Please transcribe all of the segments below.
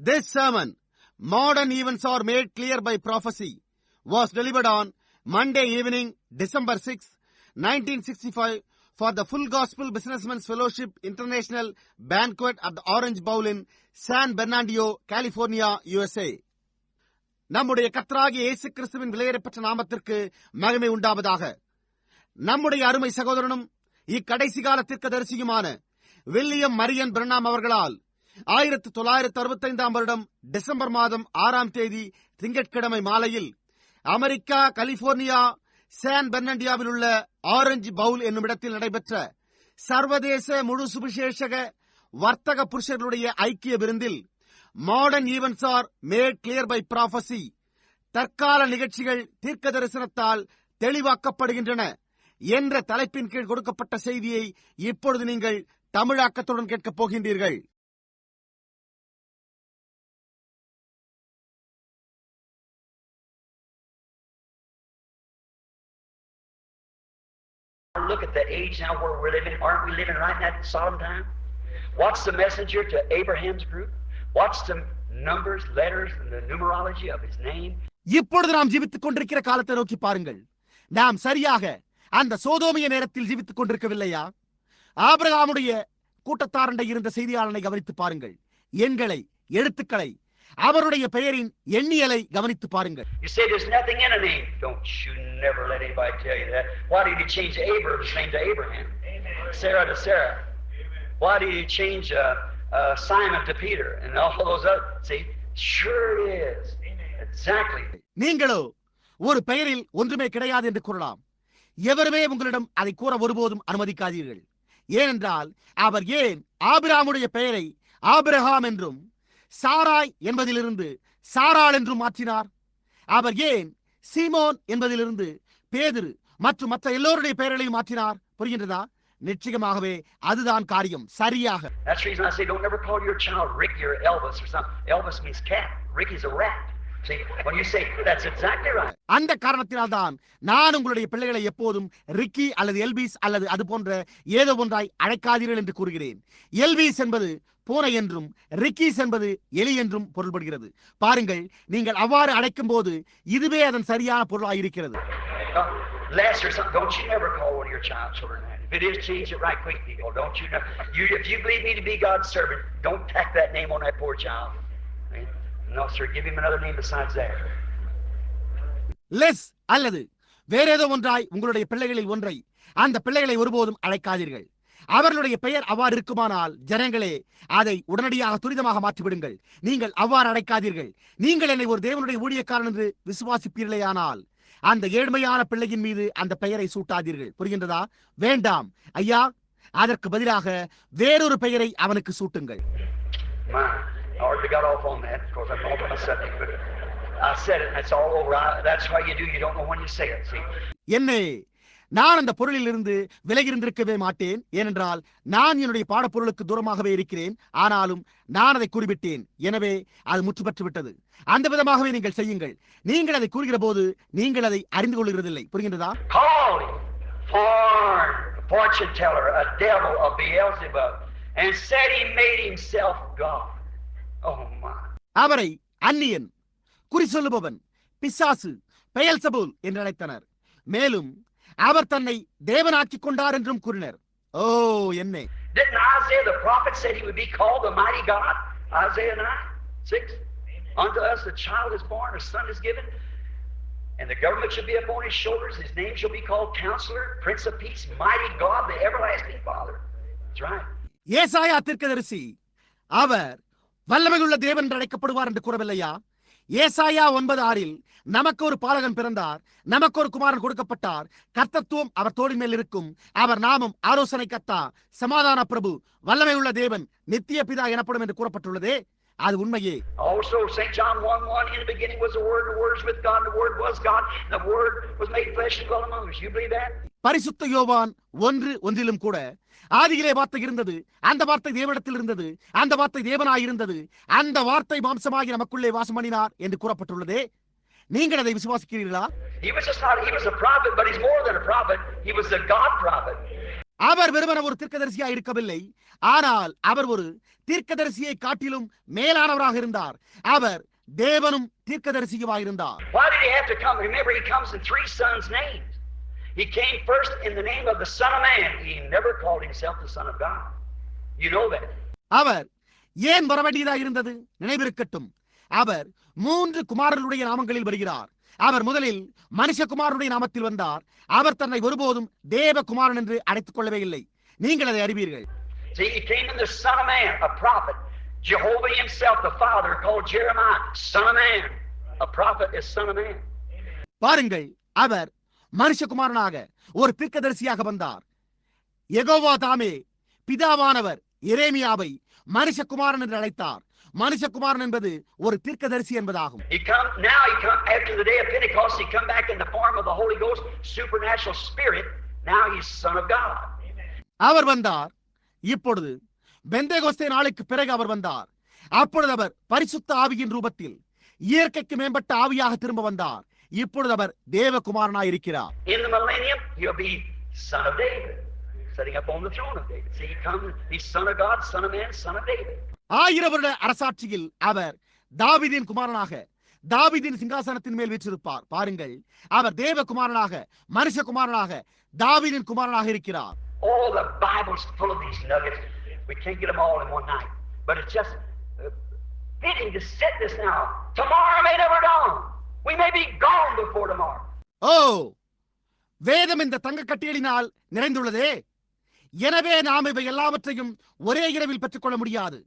This sermon, Modern Events Are Made Clear by Prophecy, was delivered on Monday evening, December 6, 1965, for the Full Gospel Businessmen's Fellowship International Banquet at the Orange Bowl in San Bernardino, California, USA. நம்முடைய கர்த்தராகிய இயேசு கிறிஸ்துவின் விலையேறப்பெற்ற நாமத்திற்கு மகிமை உண்டாவதாக. நம்முடைய அருமை சகோதரனும் இக்கடைசி கால தீர்க்கதரிசியுமான வில்லியம் மரியன் பிரணாம் அவர்களால் 1965 வருடம் டிசம்பர் மாதம் 6ஆம் தேதி திங்கட்கிழமை மாலையில் அமெரிக்கா கலிபோர்னியா சான் பெர்னாண்டியோவில் உள்ள ஆரஞ்சு பவுல் என்னும் இடத்தில் நடைபெற்ற சர்வதேச முழு சுவிசேஷக வர்த்தக புருஷர்களுடைய ஐக்கிய விருந்தில் modern events are made clear by prophecy, தற்கால நிகழ்ச்சிகள் தீர்க்க தரிசனத்தால் தெளிவாக்கப்படுகின்றன என்ற தலைப்பின் கீழ் கொடுக்கப்பட்ட செய்தியை இப்பொழுது நீங்கள் தமிழாக்கத்துடன் கேட்கப் போகின்றீர்கள். Look at the age now where we're living. Aren't we living right in that solemn time? What's the messenger to Abraham's group? What's the numbers, letters, and the numerology of his name? இப்பொழுது நாம் ஜீவித்துக் கொண்டிருக்கிற காலத்தை நோக்கி பாருங்கள். நாம் சரியாக அந்த சோதோமிய நேரத்தில் ஜீவித்துக் கொண்டிருக்கவில்லையா? ஆபிரகாமுடைய கூட்டத்தாரண்டை இருந்த செய்தியாளனை கவனித்து பாருங்கள். எண்களை, எழுத்துக்களை, அவருடைய பெயரின் எண்ணியலை கவனித்து பாருங்கள். You say there's nothing in a name. Don't you never let anybody tell you that. Why did he change Abraham's name to Abraham? Sarah to Sarah. Why did he change Simon to Peter and all those other? See, sure it is. Exactly. நீங்களோ ஒரு பெயரில் ஒன்றுமே கிடையாது என்று கூறலாம். எவருமே உங்களிடம் அதை கூற ஒருபோதும் அனுமதிக்காதீர்கள். ஏனென்றால் அவர் ஏன் ஆபிரகாமுடைய பெயரை ஆபிரகாம் என்றும் சாராய் என்பதிலிருந்து சாராள் என்றும் மாற்றினார்? அவர் ஏன் சீமோன் என்பதிலிருந்து பேதுரு மற்றும் மற்ற எல்லோருடைய பெயர்களையும் மாற்றினார்? புரிகின்றதா? நிச்சயமாகவே அதுதான் காரியம். சரியாக. That's the reason I say don't never call your child Ricky or Elvis or something. Elvis means cat. Ricky's a rat. See, when you say that's exactly right. அந்த காரணத்தினால் தான் நான் உங்களுடைய பிள்ளைகளை எப்போதும் ரிக்கி அல்லது எல்விஸ் அல்லது அது போன்ற ஏதோ ஒன்றாய் அழைக்காதீர்கள் என்று கூறுகிறேன். எல்விஸ் என்பது பூனை என்றும் ரிக்கீஸ் என்பது எலி என்றும் பொருள்படுகிறது. பாருங்கள், நீங்கள் அவ்வாறு அழைக்கும் போது இதுவே அதன் சரியான பொருளாயிருக்கிறது. Les or something. Don't you never call one of your children that. If it is, change it right quick, people. Don't you never. If you believe me to be God's servant, don't tack that name on that poor child. No, sir. Give him another name besides that. Less அல்லது வேற ஏதோ ஒன்றாய் உங்களுடைய பிள்ளைகளில் ஒன்றை அந்த பிள்ளைகளை ஒருபோதும் அழைக்காதீர்கள். அவர்களுடைய பெயர் அவ்வாறு இருக்குமானால் ஜனங்களே அதை உடனடியாக துரிதமாக மாற்றிவிடுங்கள். நீங்கள் அவ்வாறு அழைக்காதீர்கள். நீங்கள் என்னை ஒரு தேவனுடைய ஊழியக்காரன் என்று விசுவாசிப்பீர்களேயானால் அந்த ஏழ்மையான பிள்ளையின் மீது அந்த பெயரை சூட்டாதீர்கள். புரிகின்றதா? வேண்டாம் ஐயா, அதற்கு பதிலாக வேறொரு பெயரை அவனுக்கு சூட்டுங்கள். என்னே, நான் அந்த பொருளில் இருந்து விலகியிருந்திருக்கவே மாட்டேன். ஏனென்றால் நான் என்னுடைய பாடப்பொருளுக்கு தூரமாகவே இருக்கிறேன். ஆனாலும் நான் அதை கூறிவிட்டேன். எனவே அது முற்றுப்பெற்று விட்டது. அந்த விதமாகவே நீங்கள் செய்யுங்கள். நீங்கள் அதை கூறுகிற போது நீங்கள் அதை அறிந்து கொள்கிறதில்லை. புரிகின்றதா? Fortune teller, a devil of Beelzebub, and said he made himself God. Oh my. அவரை அந்நியன், குறி சொல்லுபவன், பிசாசு, பெயல்சபூல் என்று அழைத்தனர். மேலும் அவர் தன்னை தேவனாக்கிக் கொண்டார் என்றும் கூறினர். ஓ என்னே! Didn't Isaiah the prophet said he would be called the mighty God? Isaiah 9:6. Unto us a child is born, a son is given, and the government shall be upon his shoulders. His name shall be called Counselor, Prince of Peace, Mighty God, the Everlasting Father. That's right. ஏசாயா தீர்க்கதரிசி அவர் வல்லமையுள்ள தேவன் என்று அழைக்கப்படுவார் என்று கூறவில்லையா? ஏசாயா 9:6 நமக்கு ஒரு பாலகன் பிறந்தார், நமக்கு ஒரு குமாரன் கொடுக்கப்பட்டார், கர்த்தத்துவம் அவர் தோளின் மேல் இருக்கும், அவர் நாமம் ஆலோசனை கர்த்தா, சமாதான பிரபு, வல்லமை உள்ள தேவன், நித்திய பிதா எனப்படும் என்று கூறப்பட்டுள்ளதே. அது உண்மையே. Also St. John 1:1, in the beginning was the word, the word was with God, the word was God, the word was made flesh and dwelt among us. You believe that? பரிசுத்த யோவான் 1:1 கூட ஆதியிலே வார்த்தை இருந்தது, அந்த வார்த்தை தேவனிடத்தில் இருந்தது, அந்த வார்த்தை தேவனாயிருந்தது, அந்த வார்த்தை மாம்சமாகி நமக்குள்ளே வாசம் பண்ணினார் என்று கூறப்பட்டுள்ளதே. நீங்கள் அதை விசுவாசிக்கிறீர்களா? He was a prophet, but he's more than a prophet. He was a God prophet. அவர் வெறுமன ஒரு தீர்க்கதரிசியா இருக்கவில்லை, ஆனால் அவர் ஒரு தீர்க்கதரிசியை காட்டிலும் மேலானவராக இருந்தார். அவர் தேவனும் தீர்க்கதரிசியுமாக இருந்தார். Why did he have to come? Remember, he comes in three sons' names. He came first in the name of the Son of Man. He never called himself the Son of God. You know that. அவர் ஏன் வரவேண்டியதாக இருந்தது? நினைவிருக்கட்டும், அவர் 3 குமாரர்களுடைய நாமங்களில் வருகிறார். அவர் முதலில் மனுஷகுமாரனுடைய நாமத்தில் வந்தார். அவர் தன்னை ஒருபோதும் தேவகுமாரன் என்று அழைத்துக் கொள்ளவே இல்லை. நீங்கள் அதை அறிவீர்கள். See, he came in the Son of Man, a prophet. Jehovah himself, the Father, called Jeremiah Son of Man. A prophet is Son of Man. பாருங்கள், அவர் மனுஷகுமாரனாக ஒரு தீர்க்கதரிசியாக வந்தார். யெகோவா தாமே பிதாவானவர் எரேமியாவை மனுஷகுமாரன் என்று அழைத்தார். மனுஷகுமாரன் என்பது ஒரு தீர்க்கதரிசி என்பதாகும். He come after the day of Pentecost. He come back in the form of the Holy Ghost, supernatural spirit. Now he's Son of God. அவர் வந்தார். இப்பொழுது பெந்தேகோஸ்தே நாளுக்கு பிறகு அவர் வந்தார். அப்பொழுது அவர் பரிசுத்த ஆவியின் ரூபத்தில் இயற்கைக்கு மேம்பட்ட ஆவியாக திரும்ப வந்தார். இப்பொழுது அவர் தேவகுமாரனாய் இருக்கிறார். In the millennium, he'll be Son of David, sitting up on the throne of David. See, he comes, he's Son of God, Son of Man, Son of David. 1000 வருட அரசாட்சியில் அவர் தாவீதின் குமாரனாக தாவீதின் சிங்காசனத்தின் மேல் வீற்றிருப்பார். பாருங்கள், அவர் தேவகுமாரனாக மனுஷகுமாரனாக தாவீதின் குமாரனாக இருக்கிறார். Oh, the Bible's full of these nuggets. We can't get them all in one night, but it's just fitting to set this now. Tomorrow may never dawn. We may be gone before tomorrow. வேதம் இந்த தங்க கட்டியலினால் நிறைந்துள்ளதே. எனவே நாம் இவை எல்லாவற்றையும் ஒரே இரவில் பெற்றுக்கொள்ள முடியாது.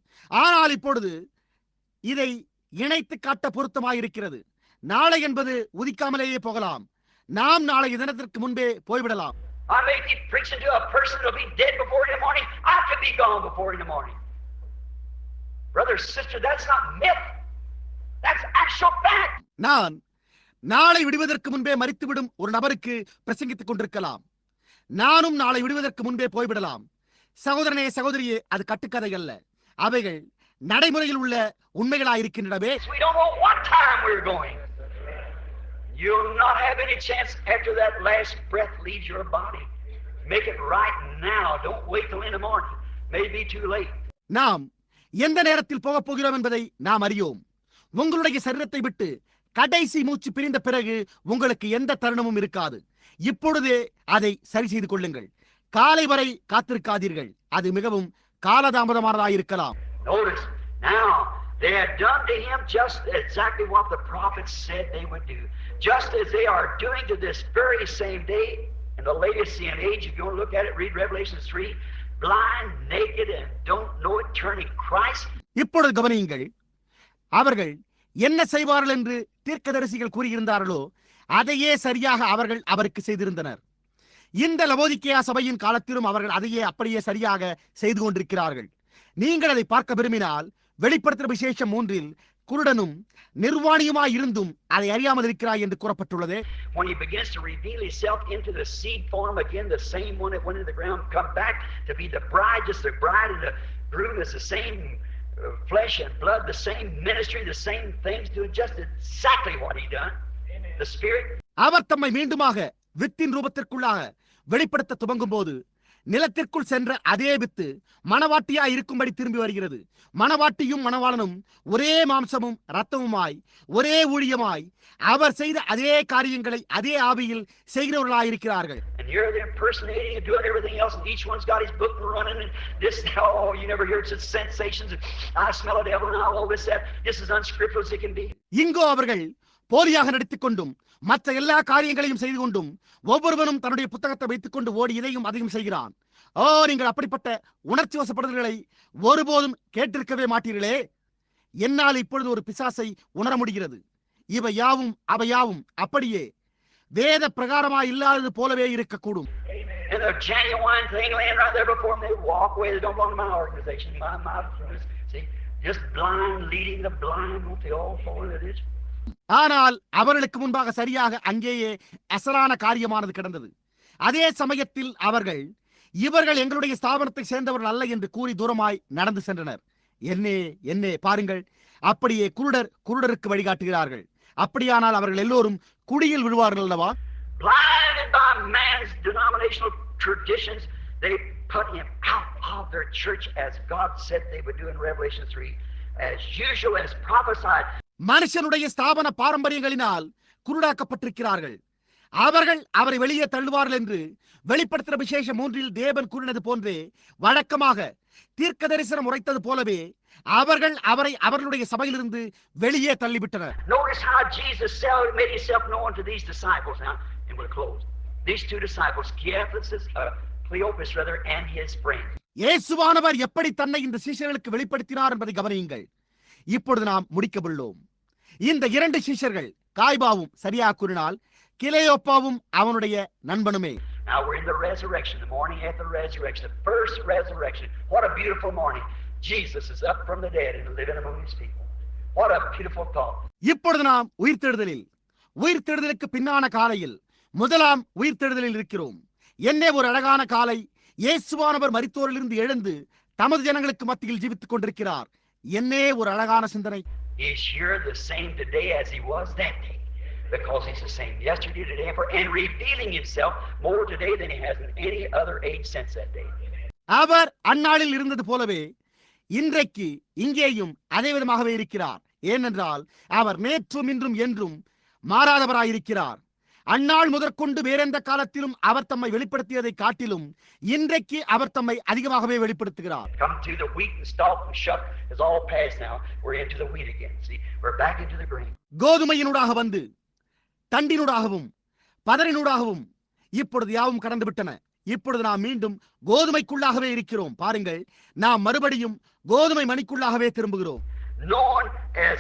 ஆனால் இப்பொழுது இதை இணைத்து காட்ட பொருத்தமாயிருக்கிறது. நாளை என்பது உதிக்காமலேயே போகலாம். நாம் நாளைய தினத்திற்கு முன்பே போய்விடலாம். I may be preaching to a person who'll be dead before in the morning. I could be gone before in the morning. Brother, sister, that's not myth. That's actual fact. நான் நாளை விடுவதற்கு முன்பே மரித்துவிடும் ஒரு நபருக்கு பிரசங்கித்துக் கொண்டிருக்கலாம். நானும் நாளை விடுவதற்கு முன்பே போய்விடலாம். சகோதரனே, சகோதரியே, அது கட்டுக்கதை அல்ல. அவைகள் நடைமுறையில் உள்ள உண்மைகளாயிருக்கின்றனவே. We don't know what time we're going. You'll not have any chance after that last breath leaves your body. Make it right now. Don't wait till in the morning. May be too late. நாம் எந்த நேரத்தில் போகப் போகிறோம் என்பதை நாம் அறியோம். உங்களுடைய சரீரத்தை விட்டு கடைசி மூச்சு பிரிந்த பிறகு உங்களுக்கு எந்த தருணமும் இருக்காது. இப்பொழுதே அதை சரி செய்து கொள்ளுங்கள். காலை வரை காத்திருக்காதீர்கள். அது மிகவும் காலதாமதமானதாயிருக்கலாம். Notice now they had done to him just exactly what the prophets said they would do. Just as they are doing to this very same day in the Laodicean age. If you want to look at it, read Revelation 3. Blind, naked, and don't know it, turning Christ. இப்பொழுது கவனியுங்கள். அவர்கள் என்ன செய்வார்கள் என்று தீர்க்கதரிசிகள் கூறியிருந்தார்களோ அதையே சரியாக அவர்கள் அவருக்கு செய்திருந்தனர். இந்த லவோதிக்கேயா சபையின் காலத்திலும் அவர்கள் அதையே அப்படியே சரியாக செய்து கொண்டிருக்கிறார்கள். நீங்கள் அதை பார்க்க விரும்பினால் வெளிப்படுத்தின விசேஷம் 3 குருடனும் நிர்வாணியுமாய் இருந்தும் அதை அறியாமல் இருக்கிறாய் என்று கூறப்பட்டுள்ளது. When he begins to reveal himself into the seed form again, the same one that went into the ground, come back to be the bride, just the bride and the groom is the same flesh and blood, the same ministry, the same things, doing just exactly what he done. The Spirit. அவர் தம்மை மீண்டுமாக within ரூபத்திற்குள்ளாக வெளிப்படுத்த துவங்கும் போது நிலத்திற்குள் சென்ற அதே with மணவாட்டியாய் இருக்கும்படி திரும்பி வருகிறது. மணவாட்டியும் மணவாளனும் ஒரே மாம்சமும் இரத்தமுமாய் ஒரே ஊழியமாய் அவர் செய்த அதே காரியங்களை அதே ஆவியில் செய்கிறவர்களாயிருக்கிறார்கள். And you're impersonating and doing everything else, and each one's got his book and running, and this, oh, you never heard such sensations, and I smell a devil, and all this, that. This is unscriptural as it can be. இங்கோ அவர்கள் போலியாக நடித்துக் கொண்டும் மற்ற எல்லா காரியங்களையும் செய்து கொண்டும் ஒவ்வொருவனும் தன்னுடைய புத்தகத்தை வைத்துக் கொண்டு ஓடி இதையும் அதையும் செய்கிறான். நீங்கள் அப்படிப்பட்ட உணர்ச்சி வசப்படுதல்களை ஒருபோதும் கேட்டிருக்கவே மாட்டீர்களே. என்னால் இப்பொழுது ஒரு பிசாசை உணர முடிகிறது. இவை யாவும் அவை யாவும் அப்படியே வேத பிரகாரமாய் இல்லாதது போலவே இருக்கக்கூடும். And the genuine thing laying right there before them, they walk away. They don't belong to my organization. See, just blind, leading the blind, won't they all fall into this? ஆனால் அவர்களுக்கு முன்பாக சரியாக அங்கேயே அசலான காரியமானது கிடந்தது. அதே சமயத்தில் அவர்கள் இவர்கள் எங்களுடைய ஸ்தாபனத்தை சேர்ந்தவர்கள் அல்ல என்று கூறி தூரமாய் நடந்து சென்றனர். என்னே பாருங்கள், அப்படியே குருடருக்கு வழிகாட்டுகிறார்கள். அப்படியானால் அவர்கள் எல்லோரும் குடியில் விழுவார்கள் அல்லவா? Blinded by man's denominational traditions, They put him out of their church as God said they would do in Revelation 3, as usual, as prophesied. மனுஷனுடைய ஸ்தாபன பாரம்பரியங்களினால் குருடாக்கப்பட்டிருக்கிறார்கள். அவர்கள் அவரை வெளியே தள்ளுவார்கள் என்று வெளிப்படுத்துகிற விசேஷம் 3 தேவன் கூறினது போன்றே வழக்கமாக தீர்க்க தரிசனம் உரைத்தது போலவே அவர்கள் அவரை அவர்களுடைய சபையிலிருந்து வெளியே தள்ளிவிட்டனர். Notice how Jesus made himself known to these disciples now, and we'll close. These two disciples, Cleopas rather, and his friends. இயேசுவானவர் எப்படி தன்னை இந்த சீஷர்களுக்கு வெளிப்படுத்தினார் என்பதை கவனியுங்கள். இப்பொழுது நாம் முடிக்கவுள்ளோம். இந்த 2 சீஷர்கள் காய்பாவும் சரியா கூறினால் கிலெயோப்பாவும் அவனுடைய நண்பனுமே. Now we're in the resurrection, the morning after the resurrection, the first resurrection. What a beautiful morning. Jesus is up from the dead and living among his people. What a beautiful thought. இப்பொழுது நாம் உயிர்த்தெழுதலுக்கு பின்னான காலையில் முதலாம் உயிர்த்தெழுதலில் இருக்கிறோம். என்ன ஒரு அழகான காலை. இயேசுவானவர் மரித்தோரிலிருந்து எழுந்து தமது ஜனங்களுக்கு மத்தியில் ஜீவித்துக் கொண்டிருக்கிறார். என்ன ஒரு அழகான சிந்தனை. He is here the same today as he was that day, because he's the same yesterday, today, and revealing himself more today than he has in any other age since that day. அவர் அந்நாளில் இருந்தது போலவே இன்றைக்கு இங்கேயும் அதே விதமாகவே இருக்கிறார். ஏனென்றால் அவர் நேற்றும் இன்றும் என்றும் மாறாதவராயிருக்கிறார். அந்நாள் முதற்கொண்டு வேறெந்த காலத்திலும் அவர் தம்மை வெளிப்படுத்தியதை காட்டிலும் இன்றைக்கு அவர் தம்மை அதிகமாகவே வெளிப்படுத்துகிறார். Come to the wheat and stalk and shuck is all past now. We're into the wheat again. See, we're back into the grain. கோதுமையினூடாக வந்து தண்டினூடாகவும் பதரினூடாகவும் இப்பொழுது யாவும் கடந்து விட்டன. இப்பொழுது நாம் மீண்டும் கோதுமைக்குள்ளாகவே இருக்கிறோம். பாருங்கள், நாம் மறுபடியும் கோதுமை மணிக்குள்ளாகவே திரும்புகிறோம். Known as,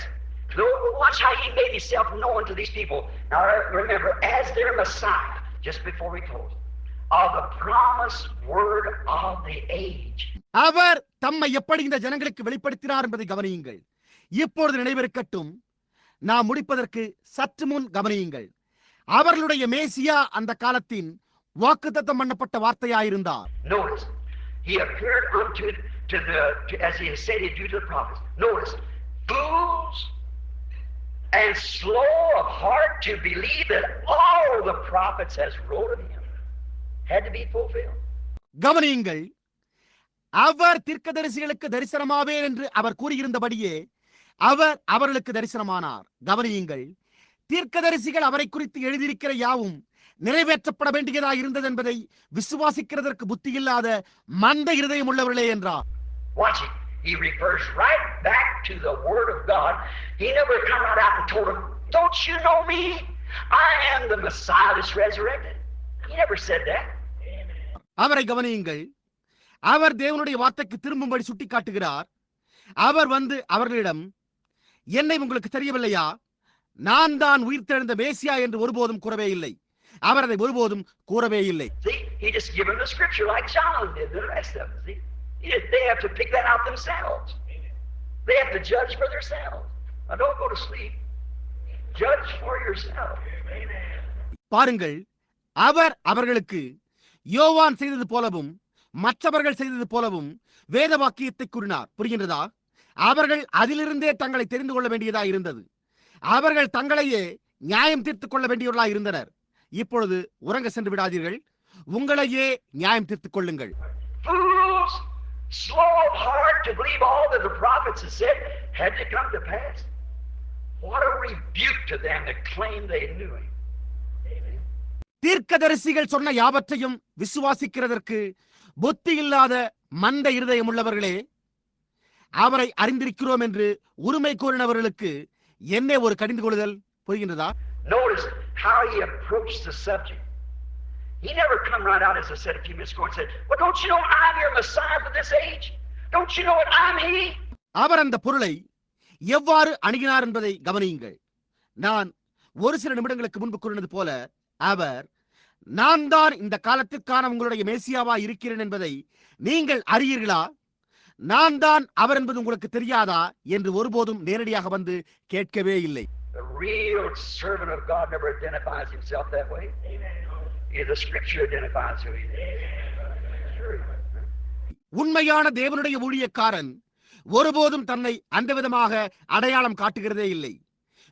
watch how he made himself known to these people. Now remember, as their Messiah, just before we close, of the promised word of the age. அவர் தம்மை எப்படி இந்த ஜனங்களுக்கு வெளிப்படுத்தினார் என்பதை கவனியுங்கள். இப்பொழுது நினைவிருக்கட்டும், நாம் முடிப்பதற்கு சற்று முன் கவனியுங்கள். அவர்களுடைய மேசியா அந்த காலத்தின் வாக்குத்தத்தம் பண்ணப்பட்ட வார்த்தையாயிருந்தார். Notice, he appeared as he has said he'd do to the prophets. Notice, fools and slow of heart to believe that all the prophets has wrote of him had to be fulfilled. கவனியுங்கள், அவர் தீர்க்கதரிசிகளுக்கு தரிசனமாவே என்று அவர் கூறியிருந்தபடியே அவர் அவர்களுக்கு தரிசனமானார். கவனியுங்கள், தீர்க்கதரிசிகள் அவரை குறித்து எழுதியிருக்கிற யாவும் நிறைவேற்றப்பட வேண்டியதாக இருந்தது என்பதை விசுவாசிக்கிறதற்கு புத்தியில்லாத மந்த இருதயம் உள்ளவர்களே என்றார். Watch it. He refers right back to the word of God. He never come right out and told them, "Don't you know me? I am the Messiah that's resurrected." He never said that. அவரை கவனியுங்கள், அவர் தேவனுடைய வார்த்தைக்கு திரும்பும்படி சுட்டி காட்டுகிறார். அவர் வந்து அவர்களிடம், என்னை உங்களுக்கு தெரியவில்லையா, நான் தான் உயிர்த்தெழுந்த மேசியா என்று ஒருபோதும் கூறவே இல்லை. அவர் அதை ஒருபோதும் கூறவே இல்லை. See, he just gave them the scripture like John did the rest of them. See, they have to pick that out themselves. They have to judge for themselves. Now don't go to sleep. Judge for yourself. பாருங்கள், அவர் அவர்களுக்கு யோவான் செய்தது போலவும் மற்றவர்கள் செய்தது போலவும் வேத வாக்கியத்தை கூறினார். புரிகின்றதா? அவர்கள் அதிலிருந்தே தங்களை தெரிந்து கொள்ள வேண்டியதாக இருந்தது. அவர்கள் தங்களையே நியாயம் தீர்த்துக் கொள்ள வேண்டியவர்களாக இருந்தனர். இப்பொழுது உறங்க சென்று விடாதீர்கள், உங்களையே நியாயம் தீர்த்துக் கொள்ளுங்கள். Fools, slow of heart to believe all that the prophets had said had to come to pass. What a rebuke to them that claimed they knew him. தீர்க்கதரிசிகள் சொன்ன யாவற்றையும் விசுவாசிக்கிறதற்கு புத்தி இல்லாத மந்த இருதயம் உள்ளவர்களே, அவரை அறிந்திருக்கிறோம் என்று உரிமை கோரினவர்களுக்கு என்ன ஒரு கடிந்து கொள்ளுதல். புரிகின்றதா? Notice how he approached the subject. He never come right out, as I said a few minutes ago, and said, "Well, don't you know I'm your Messiah for this age? Don't you know what I'm he?" அவர் அந்த பொருளை எவ்வாறு அணுகினார் என்பதை கவனியுங்கள். நான் ஒரு சில நிமிடங்களுக்கு முன்பு கூறினது போல, அவர், நான் தான் இந்த காலத்திற்கான உங்களுடைய மேசியாவா இருக்கிறேன் என்பதை நீங்கள் அறியீர்களா, நான் தான் அவர் என்பது உங்களுக்கு தெரியாதா என்று ஒருபோதும் நேரடியாக வந்து கேட்கவே இல்லை. The real servant of God never identifies himself that way. The scripture identifies who he is. உண்மையான தேவனுடைய ஊழியக்காரன் ஒருபோதும் தன்னை அந்த விதமாக அடையாளம் காட்டுகிறதே இல்லை.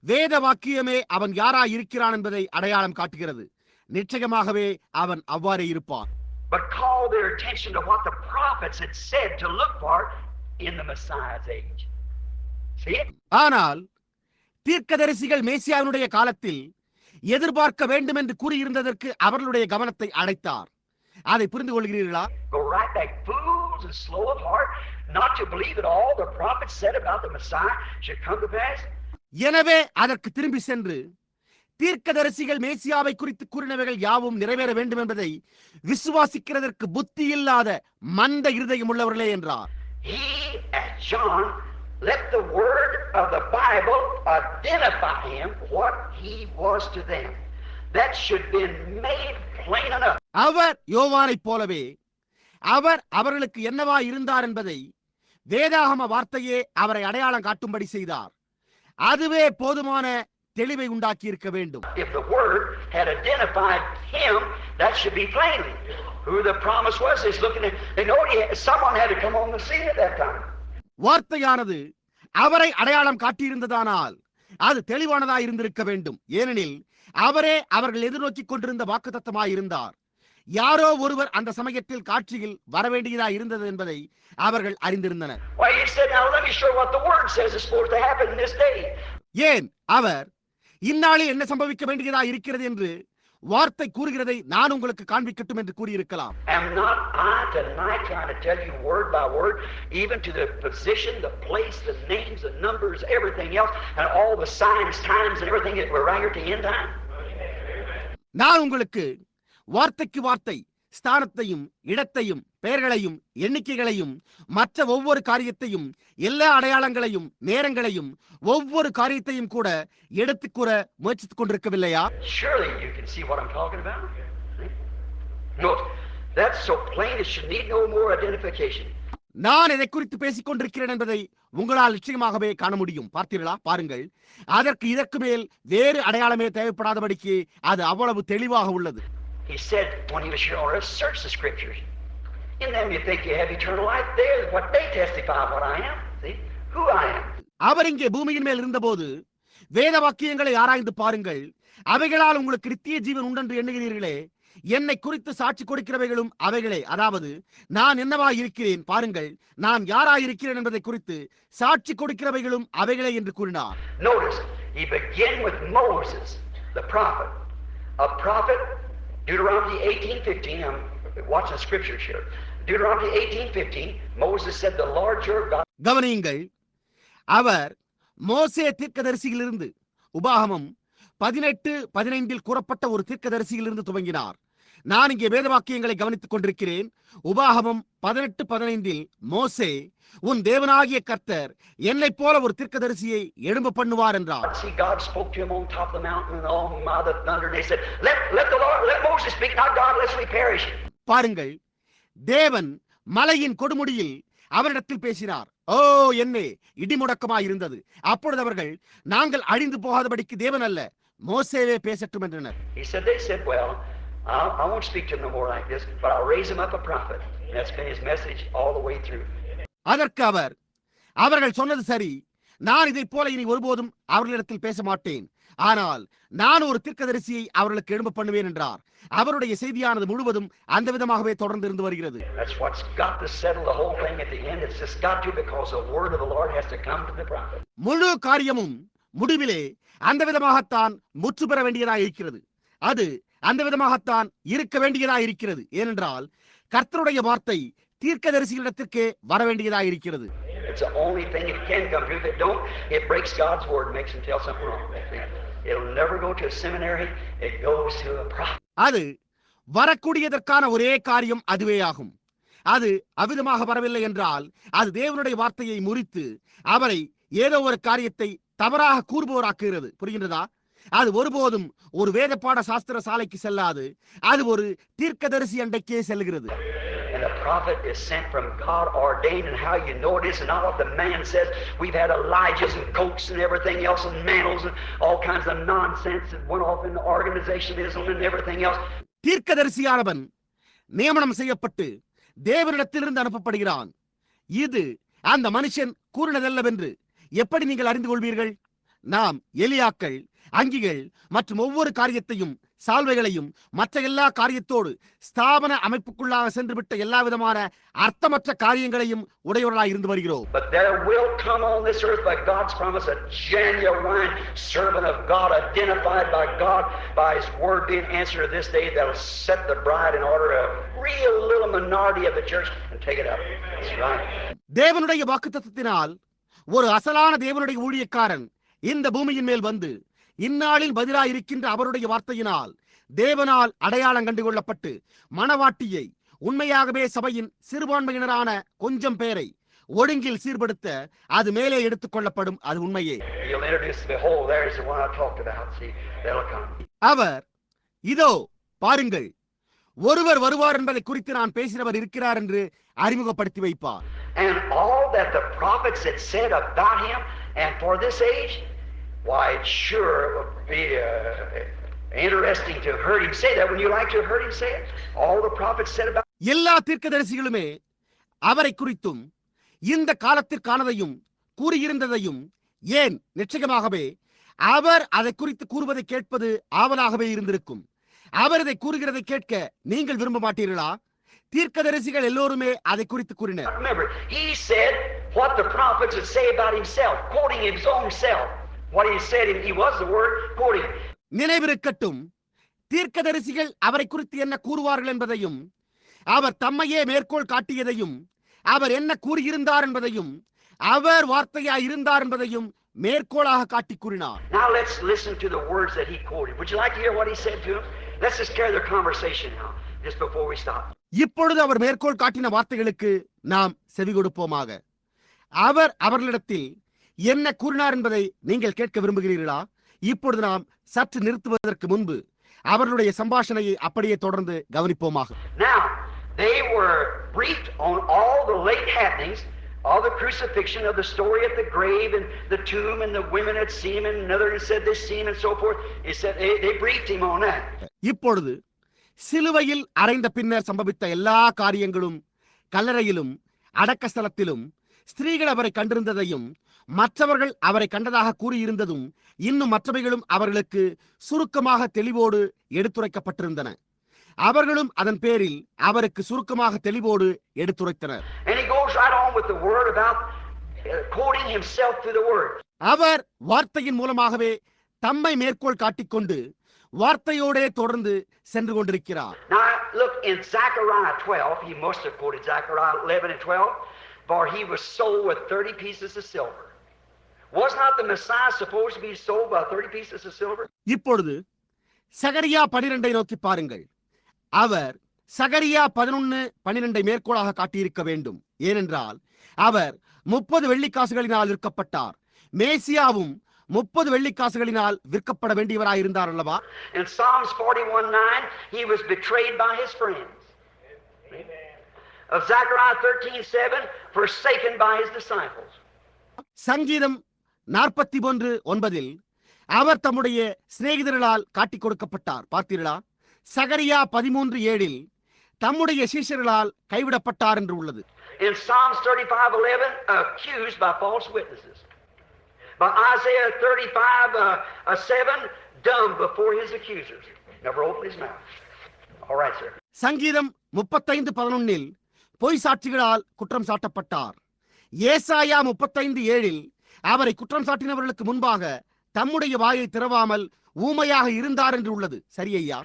வேத வாக்கியமே அவன் யாரா இருக்கிறான் என்பதை அடையாளம் காட்டுகிறது. நிச்சயமாகவே அவன் அவ்வாறே இருப்பான். but called their attention to what the prophets had said to look for in the Messiah's age. See it? ஆனால் தீர்க்கதரிசிகள் மேசியாவினுடைய காலத்தில் எதிர்பார்க்க வேண்டும் என்று கூறியிருந்ததற்கு அவர்களுடைய கவனத்தை அழைத்தார். அதை புரிந்து கொள்கிறீர்களா? Go right back, fools and slow of heart, not to believe that all the prophets said about the Messiah should come to pass. எனவே அதற்கு திரும்பி சென்று தீர்க்கதரிசிகள் மேசியாவை குறித்து கூறினவைகள் யாவும் நிறைவேற வேண்டும் என்பதை விசுவாசிக்கிறதற்கு புத்தி இல்லாத மந்த இருதயம் உள்ளவர்களே என்றார். He, as John, let the word of the Bible identify him what he was to them. That should be made plain enough. அவர் யோவானைப் போலவே அவர் அவர்களுக்கு என்னவா இருந்தார் என்பதை வேதாகம வார்த்தையே அவரை அடையாளம் காட்டும்படி செய்தார். அதுவே போதுமான தெளிவை உண்டாக்கி இருக்க வேண்டும். If the word had identified him, that should be plainly who the promise was. He's looking at, they know someone had to come on the scene at that time. வார்த்தையானது அவரை அடையாளம் காட்டியிருந்ததானால் அது தெளிவானதாய் இருந்திருக்க வேண்டும். ஏனெனில் அவரே அவர்கள் எதிர்நோக்கிக் கொண்டிருந்த வாக்குத்தத்தமாய் இருந்தார். யாரோ ஒருவர் அந்த சமயத்தில் காட்சியில் வரவேண்டியதாய் இருந்தது என்பதை அவர்கள் அறிந்திருந்தனர். ஏன் அவர் இந்நாளில் என்ன சம்பவிக்க வேண்டியதாக இருக்கிறது என்று வார்த்தை கூறுகிறதை நான் உங்களுக்கு காண்பிக்கட்டும் என்று கூறியிருக்கலாம். Am not I tonight trying to tell you word by word, even to the position, the place, the names, the numbers, everything else, and all the signs, times, and everything that we're right here to end time? நான் உங்களுக்கு வார்த்தைக்கு வார்த்தை ஸ்தானத்தையும் இடத்தையும் பெயர்களையும் எண்ணிக்கைகளையும் மற்ற ஒவ்வொரு காரியத்தையும் எல்லா அடையாளங்களையும் நேரங்களையும் ஒவ்வொரு காரியத்தையும் கூட எடுத்துக் கூற முயற்சித்துக் கொண்டிருக்கவில்லையா? Surely you can see what I'm talking about. No, that's so plain it should need no more identification. நான் எதை குறித்து பேசிக் கொண்டிருக்கிறேன் என்பதை உங்களால் நிச்சயமாகவே காண முடியும். பார்த்தீர்களா? பாருங்கள், அதற்கு இதற்கு மேல் வேறு அடையாளமே தேவைப்படாதபடிக்கு அது அவ்வளவு தெளிவாக உள்ளது. He said when he was here on earth, search the scriptures. In them you think you have eternal life. There's what they testify what I am. See who I am. அவர் இங்கே பூமியின் மேல் இருந்தபோது வேத வாக்கியங்களை ஆராய்ந்து பாருங்கள். அவைகளால் உங்களுக்கு நித்திய ஜீவன் உண்டென்று எண்ணுகிறீர்களே, என்னை குறித்து சாட்சி கொடுக்கிறவைகளும் அவைகளே. அதாவது நான் என்னவாய் இருக்கிறேன் பாருங்கள், நான் யாராய் இருக்கிறேன் என்பதை குறித்து சாட்சி கொடுக்கிறவைகளும் அவைகளே என்று கூறினார். Notice he began with Moses, the prophet. A prophet, Deuteronomy 18:15. I'm watching scriptures here. Deuteronomy 18:15. Moses said, "The Lord your God." கவனியுங்கள், அவர் மோசே தீர்க்கதரிசியிலிருந்து உபாகமம் 18:15 கூறப்பட்ட ஒரு தீர்க்கதரிசியிலிருந்து துவங்கினார். நான் இங்கே வேத வாக்கியங்களை கவனித்துக் கொண்டிருக்கிறேன். உபாகமம் 18:15 மோசே, உன் தேவனாகிய கர்த்தர் என்னை போல ஒரு தீர்க்கதரிசியை எழும்ப பண்ணுவார் என்றார். See, God spoke to him on top of the mountain and on the thunder, and they said, let Moses speak, not God, lest we perish. பாருங்கள், தேவன் மலையின் கொடுமுடியில் அவரிடத்தில் பேசினார். ஓ, என்னே இடிமுடக்கமாய் இருந்தது. அப்பொழுது அவர்கள், நாங்கள் அழிந்து போகாதபடிக்கு தேவன் அல்ல, மோசேவே பேசட்டும் என்றனர். He said, they said, well, I won't speak to him no more like this, but I'll raise him up a prophet. And that's been his message all the way through. அதற்கு அவர்கள் சொன்னது சரி, நான் இதை போல இனி ஒருபோதும் அவர்களிடத்தில் பேச மாட்டேன், ஆனால் நான் ஒரு தீர்க்கதரிசியை அவர்களுக்கு எழும்ப பண்ணுவேன் என்றார். அவருடைய செய்தியானது முழுவதும் அந்த விதமாகவே தொடர்ந்து இருந்து வருகிறது. That's what's got to settle the whole thing at the end. It's just got to, because the word of the Lord has to come to the prophet. முழு காரியமும் முடிவிலே அந்த விதமாகத்தான் முற்று பெற வேண்டியதாக இருக்கிறது. அது அந்த விதமாகத்தான் இருக்க வேண்டியதாக இருக்கிறது. ஏனென்றால் கர்த்தருடைய வார்த்தை தீர்க்கதரிசிகளிடத்திற்கே வர வேண்டியதாக இருக்கிறது. It's the only thing it can come to. If it don't, it breaks God's word and makes him tell something wrong. It'll never go to a seminary. It goes to a prophet. அது வரக்கூடியதற்கான ஒரே காரியம் அதுவே ஆகும். அது அவ்விதமாக வரவில்லை என்றால் அது தேவனுடைய வார்த்தையை முறித்து அவரை ஏதோ ஒரு காரியத்தை தவறாக கூறுபவராக்குகிறது. புரிகின்றதா? அது ஒருபோதும் ஒரு வேத பாட சாஸ்திர சாலைக்கு செல்லாது. அது ஒரு தீர்க்கதரிசி அண்டைக்கே செல்கிறது. And the prophet is sent from God ordained, and how you know it is not what the man says. We've had Elijahs and coats and everything else and mantles and all kinds of nonsense that went off in the organizationism and everything else. தீர்க்கதரிசியானவன் நியமனம் செய்யப்பட்டு தேவனிடத்திலிருந்து அனுப்பப்படுகிறான். இது அந்த மனுஷன் கூறினதல்லவென்று எப்படி நீங்கள் அறிந்து கொள்வீர்கள்? நாம் எலியாக்கள், அங்கிகள் மற்றும் ஒவ்வொரு காரியத்தையும் சால்வைகளையும் மற்ற எல்லா காரியத்தோடு ஸ்தாபன அமைப்புக்குள்ளாக சென்று விட்ட எல்லா விதமான அர்த்தமற்ற காரியங்களையும் உடையவர்களாய் இருந்து வருகிறோம். But there will come on this earth by God's promise a genuine servant of God, identified by God, by His word being answered this day, that will set the bride in order, a real little minority of the church, and take it up. That's right. தேவனுடைய வாக்குத்தத்தத்தினால் ஒரு அசலான தேவனுடைய ஊழியக்காரன் இந்த பூமியின் மேல் வந்து இந்நாளில் பதிலாய் இருக்கின்ற அவருடைய வார்த்தையினால் தேவனால் அடையாளம் கண்டுகொள்ளப்பட்டு மணவாட்டியை உண்மையாகவே சபையின் சிறுபான்மையினரான கொஞ்சம் பேரை ஒழுங்கில் சீர்படுத்த அது மேலே எடுத்துக் கொள்ளப்படும். அது உண்மையே. அவர் இதோ பாருங்கள், ஒருவர் வருவார் என்பதை குறித்து நான் பேசினவர் இருக்கிறார் என்று அறிமுகப்படுத்தி வைப்பார். And all that the prophets had said about him and for this age, why it sure would be interesting to hear him say that. When you like to hear him say it, all the prophets said about எல்லா தீர்க்கதரிசிகளுமே அவரை குறித்தும் இந்த காலத்திற்கானதையும் கூறியிருந்ததையும் ஏன் நிச்சயமாகவே அவர் அதை குறித்து கூறுவதை கேட்பது ஆவலாகவே இருந்திருக்கும். அவர் இதை கூறுகிறதை கேட்க நீங்கள் விரும்ப மாட்டீர்களா? தீர்க்கதரிசிகள் எல்லோருமே அதை குறித்து கூறினர். Remember, he said what the prophets would say about himself, quoting his own self. What he said, he was the word, quoting. நினைவிருக்கட்டும், தீர்க்கதரிசிகள் அவரை குறித்து என்ன கூறுவார்கள் என்பதையும், அவர் தம்மையே மேற்கோள் காட்டியதையும், அவர் என்ன கூறியிருந்தார் என்பதையும், அவர் வார்த்தையாய் இருந்தார் என்பதையும் மேற்கோளாக காட்டி கூறினார். Now let's listen to the words that he quoted. Would you like to hear what he said to him? Let's just carry their conversation now, just before we stop. இப்பொழுது அவர் மேற்கோள் காட்டின வார்த்தைகளுக்கு நாம் செவி கொடுப்போமாக. அவர் அவர்களிடத்தில் என்ன கூறினார் என்பதை நீங்கள் கேட்க விரும்புகிறீர்களா? இப்பொழுது நாம் சற்று நிறுத்துவதற்கு முன்பு அவர்களுடைய சம்பாஷணையை அப்படியே தொடர்ந்து கவனிப்போமாக. Now they were briefed on all the late happenings of the crucifixion, of the story at the grave and the tomb, and the women had seen him, and another had said they seen him, and so forth. He said they briefed him on that. இப்பொழுது சிலுவையில் அறைந்த பின்னர் சம்பவித்த எல்லா காரியங்களும், கல்லறையிலும் அடக்க ஸ்தலத்திலும் ஸ்திரீகள் அவரை கண்டிருந்ததையும், மற்றவர்கள் அவரை கண்டதாக கூறியிருந்ததும், இன்னும் மற்றவைகளும் அவர்களுக்கு சுருக்கமாக தெளிவோடு எடுத்துரைக்கப்பட்டிருந்தன. அவர்களும் அதன் பேரில் அவருக்கு சுருக்கமாக தெளிவோடு எடுத்துரைத்தனர். அவர் வார்த்தையின் மூலமாகவே தம்மை மேற்கோள் காட்டிக்கொண்டு வார்த்தையோடே தொடர்ந்து சென்று கொண்டிருக்கிறார். Now look in Zechariah 12, he must have quoted Zechariah 11 and 12, for he was sold with 30 pieces of silver. Was not the Messiah supposed to be sold by 30 pieces of silver? இப்பொழுது சகரியா 12 நோக்கி பாருங்கள். அவர் சகரியா 11:12 மேற்கோளாக காட்டியிருக்க வேண்டும். ஏனென்றால் அவர் 30 வெள்ளிக்காசுகளினால் விற்கப்பட்டார். மேசியாவும் 30 வெள்ளிக்காசுகளினால் விற்கப்பட வேண்டியவராயிருந்தார் அல்லவா? In Psalms 41:9 he was betrayed by his friends. Of Zechariah 13:7 forsaken by his disciples. சங்கீதம் 41:9 அவர் தம்முடைய சிநேகிதர்களால் காட்டிக் கொடுக்கப்பட்டார். பார்த்தீர்களா? சகரியா 13:7 தம்முடைய சீஷர்களால் கைவிடப்பட்டார் என்று உள்ளது. In Psalms 35:11 accused by false witnesses. By Isaiah 35:7 dumb before his accusers. Never opened his mouth. All right, sir. சங்கீதம் 35:11 பொய் சாட்சிகளால் குற்றம் சாட்டப்பட்டார். ஏசாயா 35:7 அவரை குற்றம் சாட்டினவர்களுக்கு முன்பாக தம்முடைய வாயை திறவாமல் ஊமையாக இருந்தார் என்று உள்ளது. சரியையா?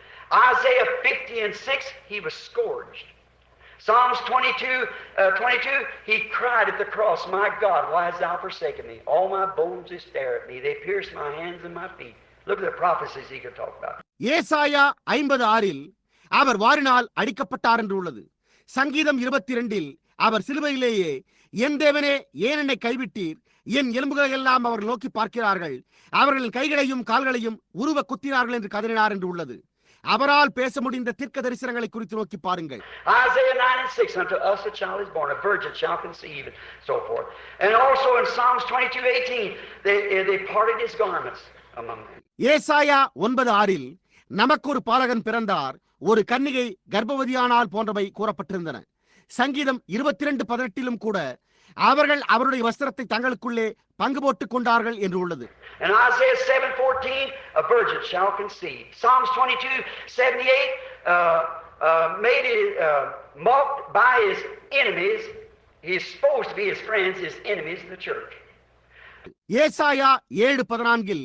Isaiah 50:6 he was scourged. Psalms 22 he cried at the cross, my God, why hast thou forsaken me? All my bones they stare at me, they pierce my hands and my feet. Look at the prophecies he could talk about. ஏசாயா 50:6 அவர் வாரினால் அடிக்கப்பட்டார் என்று உள்ளது. சங்கீதம் 22 அவர் சிலுவையிலேயே என் தேவனே ஏன் என்னை கைவிட்டீர், என் எலும்புகளை எல்லாம் அவர் நோக்கி பார்க்கிறார்கள், அவர்கள் கைகளையும் கால்களையும் உருவ குத்தினார்கள் என்று கதறினார் என்று உள்ளது. அவரால் பேச முடிந்த தீர்க்க தரிசனங்களை குறித்து நோக்கி பாருங்கள். Isaiah 9:6 unto us a child is born, a virgin shall conceive, and so forth. And also in Psalms 22:18 they parted his garments among them. ஏசாயா 9:6 நமக்கு ஒரு பாலகன் பிறந்தார், ஒரு கன்னிகை கர்ப்பவதியானால் போன்றவை கூறப்பட்டிருந்தன. சங்கீதம் 22:18 கூட அவர்கள் அவருடைய வஸ்திரத்தை தங்களுக்குள்ளே பங்கு போட்டுக் கொண்டார்கள் என்று உள்ளது. And Isaiah 7:14, a virgin shall conceive. Psalms 22:78, made mocked by his enemies. He is supposed to be his friends, his enemies in the church. ஏசாயா 7:14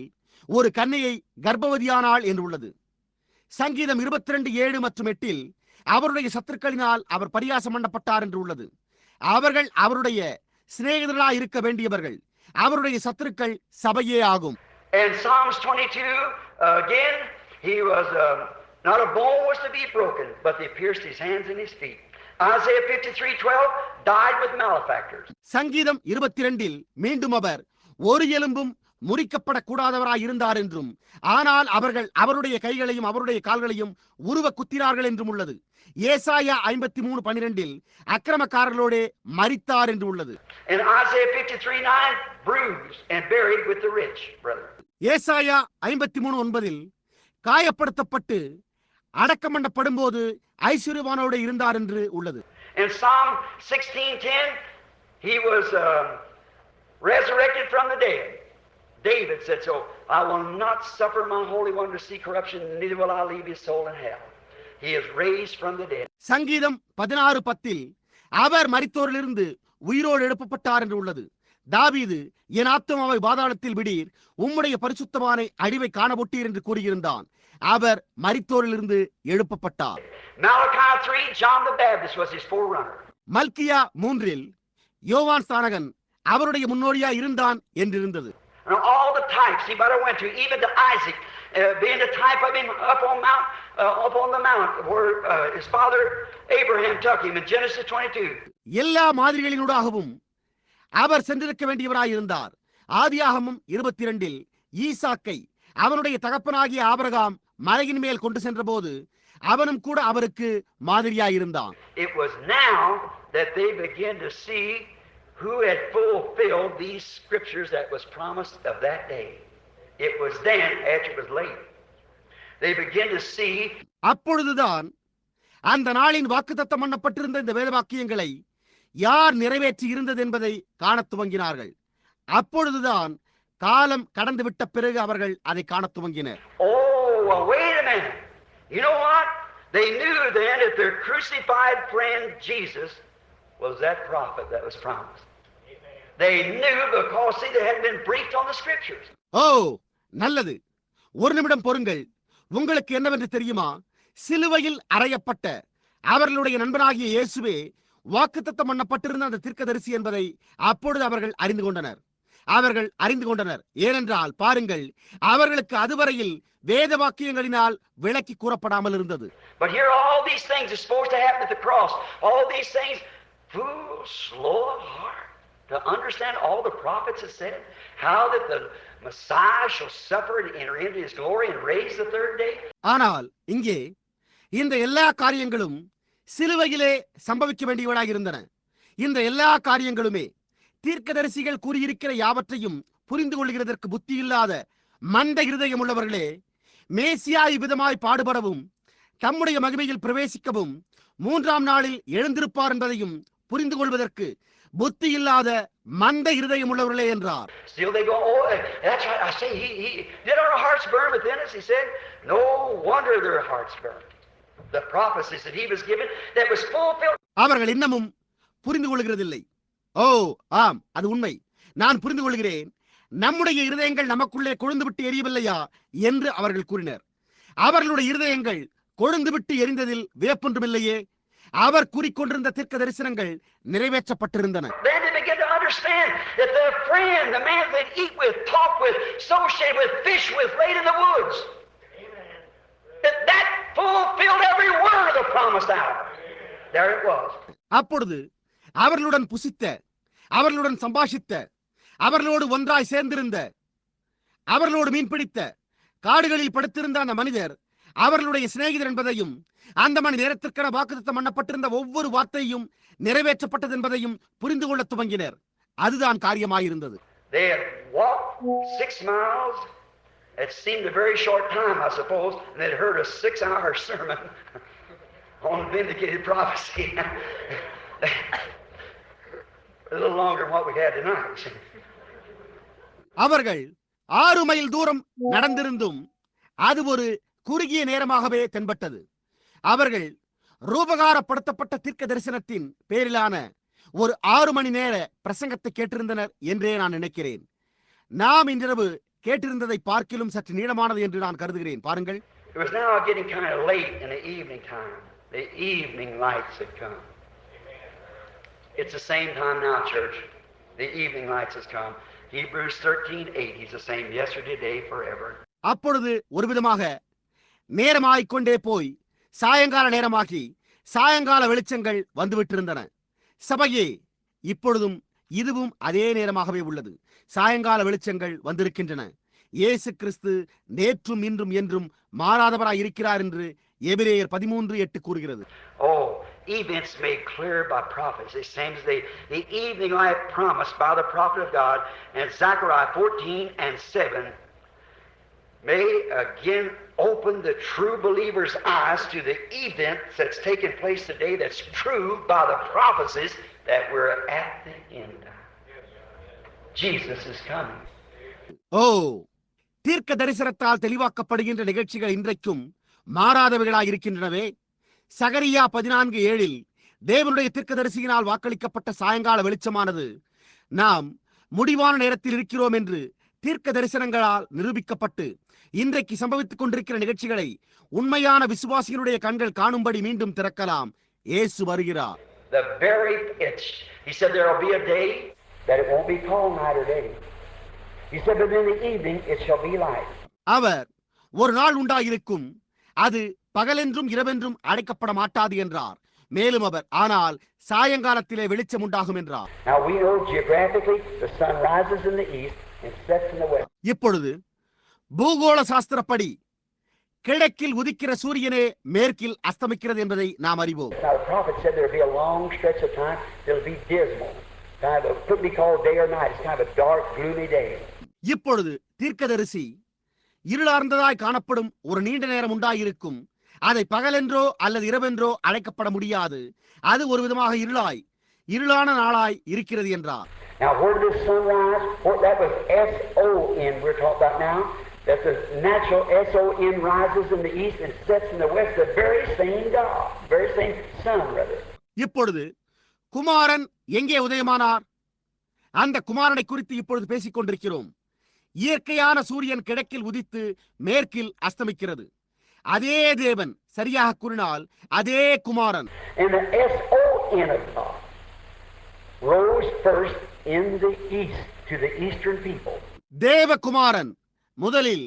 ஒரு கன்னிகை கர்ப்பவதியானாள் என்று உள்ளது. சங்கீதம் 22:7 மற்றும் 8 அவருடைய சத்துருக்களினால் அவர் பரியாசம் பண்ணப்பட்டார் என்று உள்ளது. அவர்கள் அவருடைய சிநேகிதர்களாய் இருக்க வேண்டியவர்கள், அவருடைய சத்துருக்கள் சபையே ஆகும். And Psalms 22, again, he was not a bone was to be broken, but they pierced his hands and his feet. Isaiah 53:12, died with malefactors. சங்கீதம் 22 மீண்டும் அவர் ஒரு எலும்பும் முறிக்கப்படக்கூடாதவராய் இருந்தார் என்றும், ஆனால் அவர்கள் அவருடைய கைகளையும் அவருடைய கால்களையும் உருவ குத்தினார்கள் என்றும் உள்ளது. ஏசாயா 53:12 அக்கிரமக்காரர்களோடே மரித்தார் என்று உள்ளது. And Isaiah 53:9, bruised and buried with the rich, brother. ஏசாயா 53:9 காயப்படுத்தப்பட்டு அடக்கம் பண்ணப்படும் போது ஐஸ்வர்யவானோடு இருந்தார் என்று உள்ளது. In Psalm 16:10, he was resurrected from the dead. David said, so I will not suffer my Holy One to see corruption, neither will I leave his soul in hell. He is raised from the dead. சங்கீதம் 16:10 அவர் மரித்தோரிலிருந்து உயிரோடு எழுப்பப்பட்டார் என்று உள்ளது. தாவீது, என் ஆத்துமாவை பாதாளத்தில் விடீர், உம்முடைய பரிசுத்தவானை அழிவை காணப்பட்டீர் என்று கூறியிருந்தான். அவர் மரித்தோரிலிருந்து எழுப்பப்பட்டார். Malachi 3, John the Baptist was his forerunner. மல்கியா 3 யோவான் ஸ்நானகன் அவருடைய முன்னோடியா இருந்தான் என்றிருந்தது. And all the types he might have went to, even to Isaac, being the type of him up on the mount where his father Abraham took him in Genesis 22. எல்லா மாதிரிகளினூடாகவும் அவர் சென்றிருக்க வேண்டியவராய் இருந்தார். ஆதியாகமம் 22 ஈசாக்கை அவனுடைய தகப்பனாகிய ஆபிரகாம் மலையின் மேல் கொண்டு சென்ற போது அவனும் கூட அவருக்கு மாதிரியாயிருந்தான். It was now that they began to see who had fulfilled these scriptures that was promised of that day. It was then, after it was late, they began to see. அப்பொழுதுதான் அந்த நாளின் வாக்குத்தத்தம் பண்ணப்பட்டிருந்த இந்த வேத வாக்கியங்களை யார் நிறைவேற்றி இருந்தது என்பதை காணத் துவங்கினார்கள். அப்பொழுதுதான் காலம் கடந்து விட்ட பிறகு அவர்கள் அதை காணத் துவங்கினர். Oh, well, wait a minute. You know what? They knew then that their crucified friend Jesus was that prophet that was promised. They knew because see they had been briefed on the scriptures. ஓ, நல்லது. ஒரு நிமிடம் பொறுங்கள். உங்களுக்கு என்னவென்று தெரியுமா? சிலுவையில் அறையப்பட்ட அவர்களுடைய நண்பனாகிய இயேசுவே வாக்குத்தத்தம் பண்ணப்பட்டிருந்த அந்த தீர்க்கதரிசி என்பதை அப்பொழுது அவர்கள் அறிந்து கொண்டனர். ஏனென்றால் பாருங்கள், அவர்களுக்கு அதுவரையில் வேத வாக்கியங்களினால் விளக்கி கூறப்படாமல் இருந்தது. But here all these things are supposed to happen at the cross. All these things, fool, slow of heart to understand all the prophets have said, how that the Messiah shall suffer and enter into his glory and raise the third day. ஆனால் இங்கே இந்த எல்லா காரியங்களும் சிலுவையிலே சம்பவிக்க வேண்டியவளாக இருந்தன. இந்த எல்லா காரியங்களுமே தீர்க்கதரிசிகள் கூறியிருக்கிற யாவற்றையும் புரிந்து கொள்கிறதற்கு புத்தி இல்லாத மந்த இருதயம் உள்ளவர்களே, மேசியா இவ்விதமாய் பாடுபடவும் தம்முடைய மகிமையில் பிரவேசிக்கவும் 3ஆம் நாளில் எழுந்திருப்பார் என்பதையும் புரிந்து கொள்வதற்கு புத்தி இல்லாத மந்த இருதயம் உள்ளவர்களே என்றார். Still they go, oh, that's right. I say, he did our hearts burn within us? He said, no wonder their hearts burned. The prophecies that he was given that was fulfilled. அவர்கள் இன்னமும் புரிந்து கொள்கிறதில்லை. ஓ ஆம், அது உண்மை. நான் புரிந்து கொள்கிறேன். நம்முடைய இருதயங்கள் நமக்குள்ளே கொழுந்து விட்டு எரியவில்லையா என்று அவர்கள் கூறினர். அவர்களுடைய இருதயங்கள் கொழுந்து விட்டு எரிந்ததில் வியப்பொன்றுமில்லையே. அவர் கூறிக்கொண்டிருந்த தீர்க்க தரிசனங்கள் நிறைவேற்றப்பட்டிருந்தன. Then they began to understand that their friend, the man they eat with, talk with, associate with, fish with, laid in the woods. That fulfilled every word of the promised hour. There it was. அப்பொழுது அவர்களுடன் புசித்த, அவர்களுடன் சம்பாஷித்த, அவர்களோடு ஒன்றாய் சேர்ந்திருந்த, அவர்களோடு மீன்பிடித்த, காடுகளில் படுத்திருந்த அந்த மனிதர் அவர்களுடைய சிநேகிதர் என்பதையும், அந்த மணி நேரத்திற்கான வாக்குத்தத்தம் பண்ணப்பட்டிருந்த ஒவ்வொரு வார்த்தையும் நிறைவேற்றப்பட்டது என்பதையும் புரிந்து கொள்ள துவங்கினர். அதுதான் காரியமாயிருந்தது. They had walked 6 miles. It seemed a very short time, I suppose, and they'd heard a 6-hour sermon on vindicated prophecy. a little longer than what we had tonight. அவர்கள் 6 மைல் தூரம் நடந்திருந்தும் அது ஒரு குறுகிய நேரமாகவே தென்பட்டது. அவர்கள் ரூபகாரப்படுத்தப்பட்ட தீர்க்க தரிசனத்தின் பேரிலான ஒரு 6 மணி நேர பிரசங்கத்தை கேட்டிருந்தனர் என்றே நான் நினைக்கிறேன். நாம் இன்றிரவு கேட்டிருந்ததை பார்க்கிலும் சற்று நீளமானது என்று நான் கருதுகிறேன். பாருங்கள். It was now getting kind of late in the evening time. The evening lights had come. It's the same time now, church. The evening lights has come. Hebrews 13:8. He's the same yesterday, today, forever. அப்பொழுது ஒரு விதமாக நேரமாய்க்கொண்டே போய் சாயங்கால நேரமாகி சாயங்கால வெளிச்சங்கள் வந்துவிட்டிருந்தன. சபையே, இப்பொழுதும் இதுவும் அதே நேரமாகவே உள்ளது. சாயங்கால வெளிச்சங்கள் வந்திருக்கின்றன. இயேசு கிறிஸ்து நேற்றும் இன்றும் என்றும் மாறாதவராய் இருக்கிறார் என்று எபிரேயர் 13:8 கூறுகிறது. Oh, events made clear by prophets. It seems the evening light promised by the prophet of God and Zechariah 14:7 may again open the true believer's eyes to the events that's taking place today that's proved by the prophecies that we're at the end. Jesus is coming. Oh, தீர்க்க தரிசனத்தால் தெளிவாக்கப்படுகின்ற நிகழ்ச்சிகள் இன்றைக்கும் மாறாதவைகளாய் இருக்கின்றனவே. சகரியா 14:7 தேவனுடைய தீர்க்கதரிசியினால் வாக்களிக்கப்பட்ட சாயங்கால வெளிச்சமானது நாம் முடிவான நேரத்தில் இருக்கிறோம் என்று தீர்க்க தரிசனங்களால் நிரூபிக்கப்பட்டு இன்றைக்கு சம்பவித்துக் கொண்டிருக்கிற நிகழ்ச்சிகளை உண்மையான விசுவாசிகளுடைய கண்கள் காணும்படி மீண்டும் திறக்கலாம். இயேசு வருகிறார். The very itch. He said there will be a day that it won't be called night or day. He said but in the evening it shall be light. அவர் ஒரு நாள் உண்டாயிருக்கும், அது பகலென்றும் இரவென்றும் அழைக்கப்பட மாட்டாது என்றார். மேலும் அவர் ஆனால் சாயங்காலத்திலே வெளிச்சம் உண்டாகும் என்றார். Now we know geographically the sun rises in the east and sets in the west. இப்பொழுது பூகோள சாஸ்திரப்படி கிழக்கில் உதிக்கிற சூரியனே மேற்கில் அஸ்தமிக்கிறது என்பதை நாம் அறிவோம். Now the prophet said there will be a long stretch of time that will be dismal. Kind of could be called day or night. It's kind of a dark gloomy day. இப்பொழுது தீர்க்கதரிசி இருளார்ந்ததாய் காணப்படும் ஒரு நீண்ட நேரம் உண்டாயிருக்கும், அதை பகலென்றோ அல்லது இரவென்றோ அழைக்கப்பட முடியாது, அது ஒரு விதமாக இருளான நாளாய் இருக்கிறது என்றார். Now where did the sun rise? That was S-O-N we're talking about now. That the natural S-O-N rises in the east and sets in the west. The very same God, very same sun rather. இப்பொழுது குமாரன் எங்கே உதயமானார்? அந்த குமாரனை குறித்து இப்பொழுது பேசிக் கொண்டிருக்கிறோம். இயற்கையான சூரியன் கிழக்கில் உதித்து மேற்கில் அஸ்தமிக்கிறது. அதே தேவன், சரியாக கூறினால் அதே குமாரன். And the S-O-N of God rose first in the east to the eastern people. தேவகுமாரன் முதலில்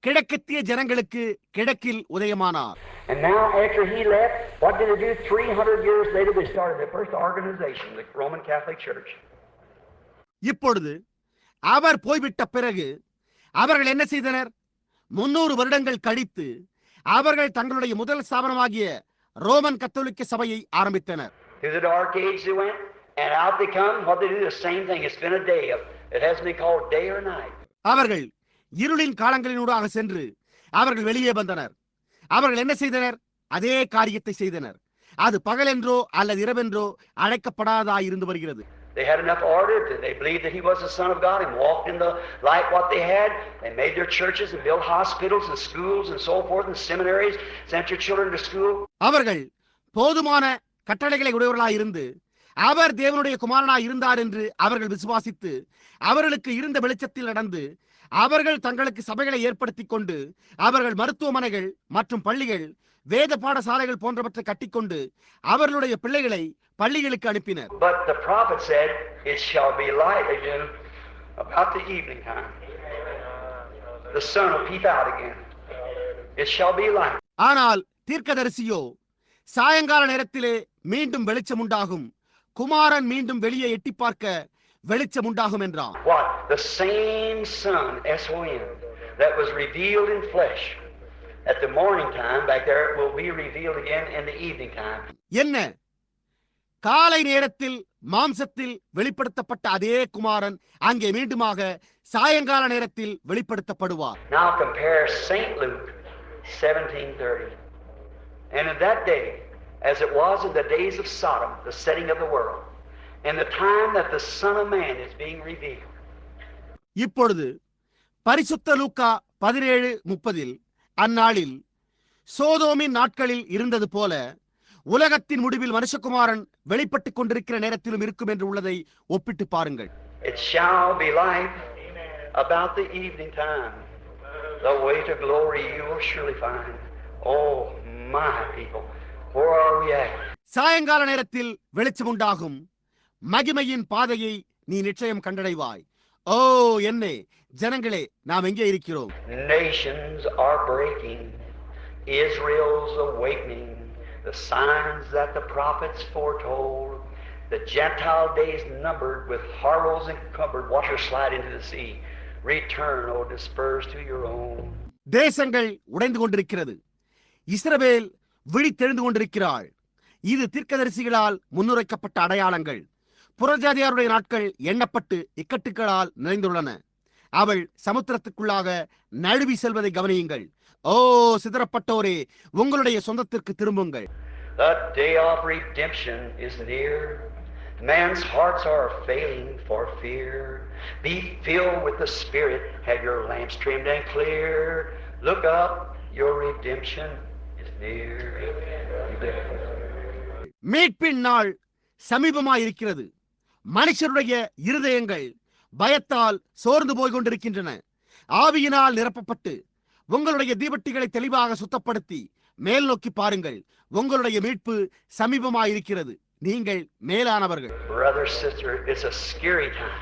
கிழக்கத்திய ஜனங்களுக்கு கிழக்கில் உதயமானார். And now after he left, what did they do? 300 years later they started the first organization, the Roman Catholic Church. இப்பொழுது அவர் போய்விட்ட பிறகு அவர்கள் என்ன செய்தனர்? 300 வருடங்கள் கழித்து அவர்கள் தங்களுடைய முதல் ஸ்தாபனமாகிய ரோமன் கத்தோலிக்க சபையை ஆரம்பித்தனர். Through the dark age they went, and out they come. What they do? The same thing. It's been a day. It hasn't been called day or night. அவர்கள் இருளின் காலங்களினூடாக சென்று அவர்கள் வெளியே வந்தனர். அவர்கள் என்ன செய்தனர்? அதே காரியத்தை செய்தனர். அது பகலென்றோ அல்லது இரவென்றோ அழைக்கப்படாததாய் இருந்து வருகிறது. They had enough order. They believed that he was the Son of God and walked in the light what they had. They made their churches and built hospitals and schools and so forth and seminaries, sent their children to school. அவர்கள் போதுமான கட்டளைகளை உடையவர்களாய் இருந்து அவர் தேவனுடைய குமாரனாய் இருந்தார் என்று அவர்கள் விசுவாசித்து அவர்களுக்கு இருந்த வெளிச்சத்தில் நடந்து அவர்கள் தங்களுக்கு சபைகளை ஏற்படுத்திக் கொண்டு அவர்கள் மருத்துவமனைகள் மற்றும் பள்ளிகள், வேத பாடசாலைகள் போன்றவற்றை கட்டிக்கொண்டு அவர்களுடைய பிள்ளைகளை பள்ளிகளுக்கு அனுப்பினர். But the prophet said, it shall be light again about the evening time. The sun will peep out again. It shall be light. ஆனால் தீர்க்கதரிசியோ சாயங்கால நேரத்திலே மீண்டும் வெளிச்சம் உண்டாகும், குமாரன் மீண்டும் வெளியே எட்டி பார்க்க வெளிச்சம் உண்டாகும் என்றார். What? The same sun, S-O-N, that was revealed in flesh at the morning time back there will be revealed again in the evening time. என்ன? காலை நேரத்தில் மாம்சத்தில் வெளிப்படுத்தப்பட்ட அதே குமாரன் அங்கே மீண்டுமாக சாயங்கால நேரத்தில் வெளிப்படுத்தப்படுவார். Now compare St. Luke 17:30. And in that day, as it was in the days of Sodom, the setting of the world, and the time that the Son of Man is being revealed. இப்பொழுது பரிசுத்த லூக்கா 17:30 அந்நாளில் சோதோமின் நாட்களில் இருந்தது போல உலகத்தின் முடிவில் மனுஷகுமாரன் வெளிப்பட்டுக் கொண்டிருக்கிற நேரத்திலும் இருக்கும் என்று உள்ளதை ஒப்பிட்டு பாருங்கள். It shall be light about the evening time. The way to glory you will surely find. Oh my people, where are we at? சாயங்கால நேரத்தில் வெளிச்சம் உண்டாகும். மகிமையின் பாதையை நீ நிச்சயம் கண்டடைவாய். ஓ என்னே ஜனங்களே, நாம் எங்கே இருக்கிறோம்? Nations are breaking. Israel's awakening. The signs that the prophets foretold. The Gentile days numbered with horrors encumbered. Watch her slide into the sea. Return, O dispersed to your own. தேசங்கள் உடைந்து கொண்டிருக்கிறது. இஸ்ரவேல் விழித்தெழுந்து கொண்டிருக்கிறாள். இது தீர்க்கதரிசிகளால் முன்னுரைக்கப்பட்ட அடையாளங்கள். புறஜாதியாருடைய நாட்கள் எண்ணப்பட்டு இக்கட்டுகளால் நிறைந்துள்ளன. அவள் சமுத்திரத்துக்குள்ளாக நழுவி செல்வதை கவனியுங்கள். ஓ சிதறப்பட்டோரே, உங்களுடைய சொந்தத்திற்கு திரும்புங்கள். The day of redemption is near. Man's hearts are failing for fear. Be filled with the Spirit. Have your lamps trimmed and clear. Look up, your redemption is near. மீட்பின் நாள் சமீபமாயிருக்கிறது. மனுஷருடைய இருதயங்கள் பயத்தால் சோர்ந்து போய் கொண்டிருக்கின்றன. ஆவியினால் நிரப்பப்பட்டு உங்களுடைய தீபட்டிகளை தெளிவாக சுத்தப்படுத்தி மேல் நோக்கி பாருங்கள். உங்களுடைய மீட்பு சமீபமாயிருக்கிறது. நீங்கள் மேலானவர்கள். Brother, sister, it's a scary time.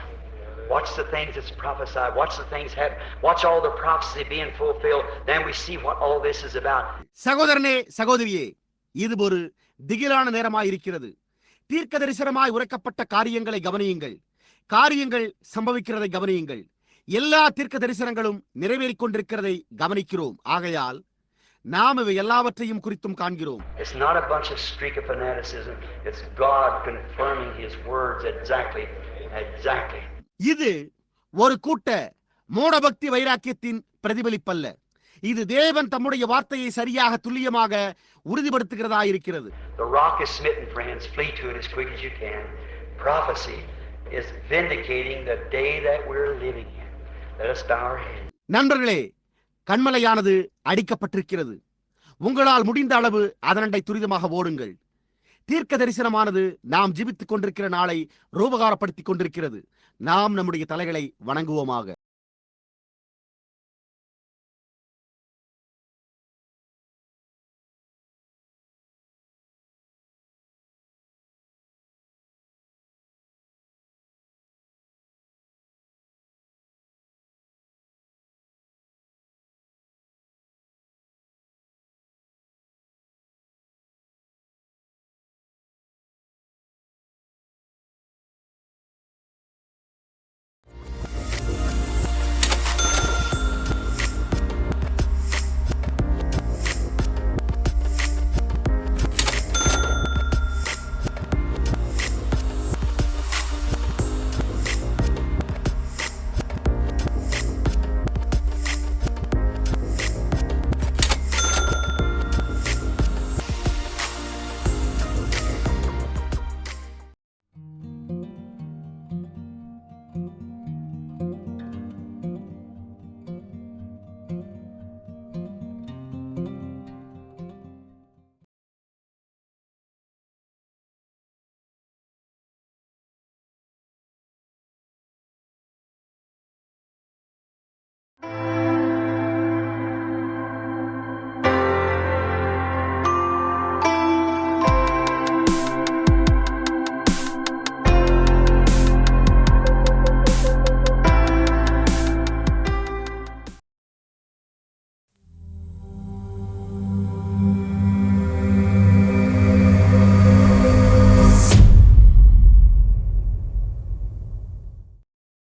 Watch the things that's prophesied. Watch the things happen. Watch all the prophecy being fulfilled. Then we see what all this is about. சகோதரனே, சகோதரியே, இது ஒரு திகிலான நேரமாயிருக்கிறது. தீர்க்க தரிசனமாய் உரைக்கப்பட்ட காரியங்களை கவனியுங்கள். காரியங்கள் சம்பவிக்கிறதை கவனியுங்கள். எல்லா தீர்க்க தரிசனங்களும் நிறைவேறிக் கொண்டிருக்கிறதை கவனிக்கிறோம். ஆகையால் நாம் இவை எல்லாவற்றையும் குறித்தும் காண்கிறோம். It's not a bunch of streak of fanaticism. It's God confirming His words exactly. இது ஒரு கூட்ட மூடபக்தி வைராக்கியத்தின் பிரதிபலிப்பல்ல. இது தேவன் தம்முடைய வார்த்தையை சரியாக துல்லியமாக உறுதிப்படுத்துகிறதாயிருக்கிறது. The rock is smitten, friends. Flee to it as quick as you can. Prophecy is vindicating the day that we're living in. Let us bow our heads. நண்பர்களே, கண்மலையானது அடிக்கப்பட்டிருக்கிறது. உங்களால் முடிந்த அளவு அதனண்டை துரிதமாக ஓடுங்கள். தீர்க்க தரிசனமானது நாம் ஜீவித்துக் கொண்டிருக்கிற நாளை ரூபகாரப்படுத்திக் கொண்டிருக்கிறது. நாம் நம்முடைய தலைகளை வணங்குவோமாக.